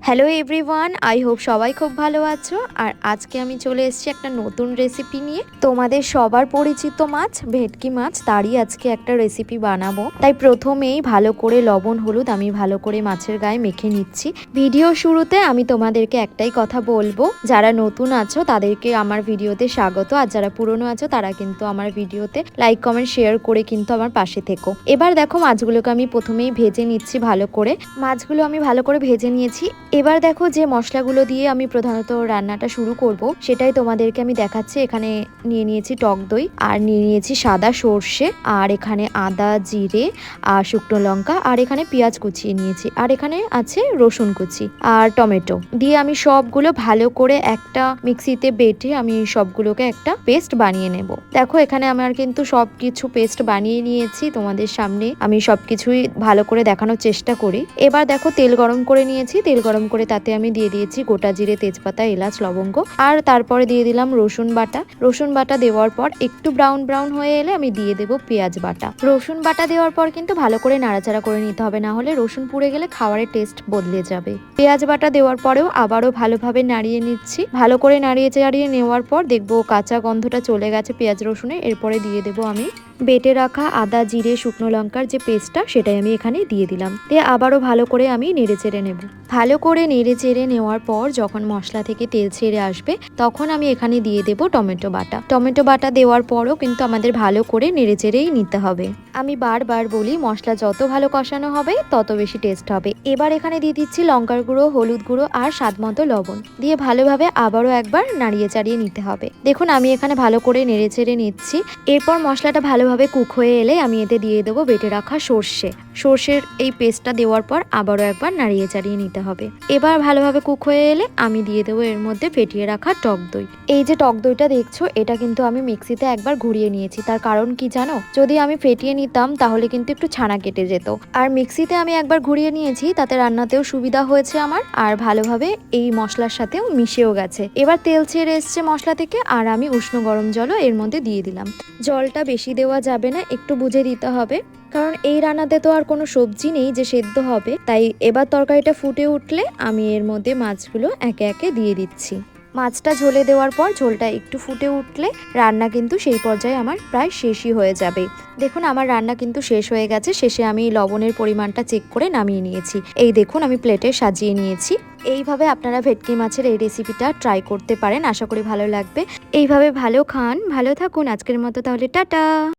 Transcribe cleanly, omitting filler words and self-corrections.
Hello everyone, I hope সবাই খুব ভালো আছো। আর আজকে আমি চলে এসেছি একটা নতুন রেসিপি নিয়ে। তোমাদের সবার পরিচিত মাছ ভেটকি মাছ, তারই আজকে একটা রেসিপি বানাবো। তাই প্রথমেই ভালো করে লবণ হলুদ আমি ভালো করে মাছের গায়ে মেখে নিচ্ছি। ভিডিও শুরুতে আমি তোমাদেরকে একটাই কথা বলবো, যারা নতুন আছো তাদেরকে আমার ভিডিওতে স্বাগত, আর যারা পুরনো আছো তারা কিন্তু আমার ভিডিওতে লাইক কমেন্ট শেয়ার করে কিন্তু আমার পাশে থেকো। এবার দেখো মাছগুলোকে আমি প্রথমেই ভেজে নিচ্ছি ভালো করে। মাছগুলো আমি ভালো করে ভেজে নিয়েছি। এবার দেখো যে মশলাগুলো দিয়ে আমি প্রধানত রান্নাটা শুরু করব সেটাই তোমাদেরকে আমি দেখাচ্ছি। এখানে নিয়ে নিয়েছি টক দই, আর নিয়ে নিয়েছি সাদা সর্ষে, আর এখানে আদা জিরে আর শুকনো লঙ্কা, আর এখানে পেঁয়াজ কুচিয়ে নিয়েছি, আর এখানে আছে রসুন কুচি আর টমেটো দিয়ে আমি সবগুলো ভালো করে একটা মিক্সিতে বেটে আমি সবগুলোকে একটা পেস্ট বানিয়ে নেব। দেখো এখানে আমার কিন্তু সবকিছু পেস্ট বানিয়ে নিয়েছি, তোমাদের সামনে আমি সবকিছুই ভালো করে দেখানোর চেষ্টা করি। এবার দেখো তেল গরম করে নিয়েছি, তেল গরম করে তাতে আমি দিয়ে দিয়েছি গোটা জিরে, তেজপাতা, এলাচ, লবঙ্গ, আর তারপরে দিয়ে দিলাম রসুন বাটা। রসুন বাটা দেওয়ার পর একটু ব্রাউন ব্রাউন হয়ে এলে আমি দিয়ে দেবো পেঁয়াজ বাটা। রসুন বাটা দেওয়ার পর কিন্তু ভালো করে নাড়াচাড়া করে নিতে হবে, না হলে রসুন পুড়ে গেলে খাবারের টেস্ট বদলে যাবে। পেঁয়াজ বাটা দেওয়ার পরেও আবারও ভালোভাবে নাড়িয়ে নিচ্ছি। ভালো করে নাড়িয়ে চাড়িয়ে নেওয়ার পর দেখবো কাঁচা গন্ধটা চলে গেছে পেঁয়াজ রসুনের। এরপরে দিয়ে দেবো আমি বেটে রাখা আদা জিরে শুকনো লঙ্কার যে পেস্টটা, সেটাই আমি এখানে দিয়ে দিলাম। দিয়ে আবারও ভালো করে আমি নেড়ে চেড়ে নেব। ভালো করে নেড়ে চেড়ে নেওয়ার পর যখন মশলা থেকে তেল ছেড়ে আসবে তখন আমি এখানে দিয়ে দেব টমেটো বাটা। টমেটো বাটা দেওয়ার পরও কিন্তু আমাদের ভালো করে নেড়ে চেড়েই নিতে হবে। আমি বারবার বলি, মশলা যত ভালো কষানো হবে তত বেশি টেস্ট হবে। এবার এখানে দিয়ে দিচ্ছি লঙ্কার গুঁড়ো, হলুদ গুঁড়ো আর স্বাদ মতো লবণ দিয়ে ভালোভাবে আবারও একবার নাড়িয়ে চাড়িয়ে নিতে হবে। দেখুন আমি এখানে ভালো করে নেড়ে চেড়ে নিচ্ছি। এরপর মশলাটা ভালোভাবে কুক হয়ে এলে আমি এতে দিয়ে দেবো বেটে রাখা সর্ষের এই পেস্টটা দেওয়ার পর আবারও একবার নাড়িয়ে চাড়িয়ে নিতে হবে। এবার ভালোভাবে কুক হয়ে এলে আমি দিয়ে দেবো এর মধ্যে ফেটিয়ে রাখা টক দই। এই যে টক দইটা দেখছো, এটা কিন্তু আমি মিক্সিতে একবার ঘুরিয়ে নিয়েছি। তার কারণ কি জানো, যদি আমি ফেটিয়ে নিতাম তাহলে কিন্তু একটু ছানা কেটে যেত, আর মিক্সিতে আমি একবার ঘুরিয়ে নিয়েছি, তাতে রান্নাতেও সুবিধা হয়েছে আমার, আর ভালোভাবে এই মশলার সাথেও মিশেও গেছে। এবার তেল ছেড়ে এসছে মশলা থেকে, আর আমি উষ্ণ গরম জলও এর মধ্যে দিয়ে দিলাম। জলটা বেশি দেওয়া যাবে না, একটু বুঝে দিতে হবে, কারণ এই রান্নাতে তো আর কোনো সবজি নেই যে সেদ্ধ হবে। তাই এবার তরকারিটা ফুটে উঠলে আমি এর মধ্যে মাছগুলো একে একে দিয়ে দিচ্ছি। মাছটা ঝোলে দেওয়ার পর ঝোলটা একটু ফুটে উঠলে রান্না কিন্তু সেই পর্যায়ে আমার প্রায় শেষই হয়ে যাবে। দেখুন আমার রান্না কিন্তু শেষ হয়ে গেছে। শেষে আমি লবণের পরিমাণটা চেক করে নামিয়ে নিয়েছি। এই দেখুন আমি প্লেটে সাজিয়ে নিয়েছি। এইভাবে আপনারা ভেটকি মাছের এই রেসিপিটা ট্রাই করতে পারেন, আশা করি ভালো লাগবে। এইভাবে ভালো খান, ভালো থাকুন। আজকের মতো তাহলে টাটা।